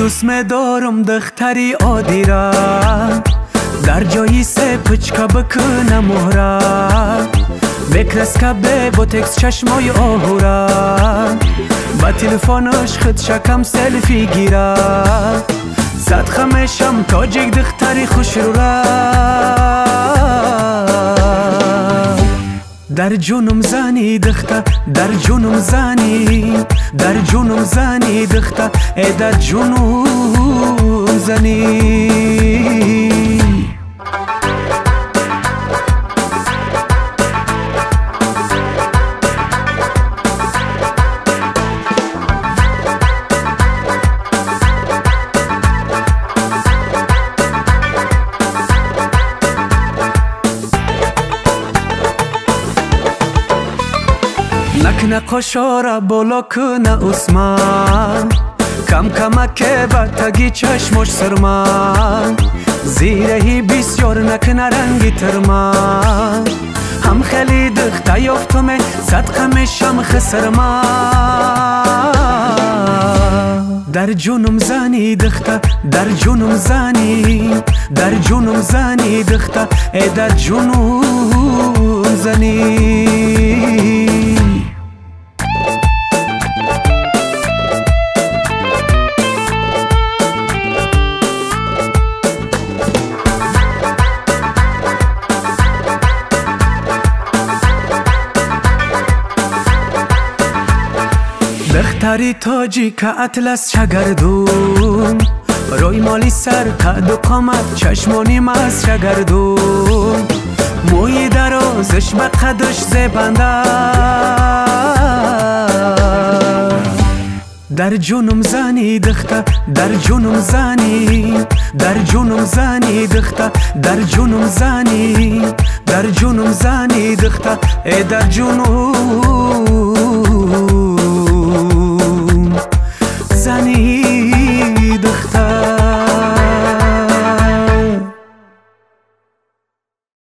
دوست دارم دختری عادی را، در جایی سه پچکا بکنه مهره، بکرس که به بوتکس چشمای آهورا، با تلفونش خود شکم سلفی گیره، صد خمشم تاجیک دختری خوش رو را. در جونم زنی دخته، در جونم زنی، در جونم زنی دخته، ای در جونم زنی. نکنه قشاره بالا کنه اسمان، کم کمکه بتگی چشمش سرمان، زیرهی بسیار نکنه رنگی ترمان، هم خیلی دخته یافتمه صدقه میشم خسرمان. در جونم زنی دخته، در جونم زنی، در جونم زنی دخته، ای در جونم زنی. دختری تاجی که اطلس شگردون، روی مالی سر قد و قامت چشمانی مز شگردون، موی درازش به قدش زبنده. در جونم زنی دخته، در جونم زنی، در جونم زنی دخته، در جونم زنی، در جونم زنی دخته، ای در جونم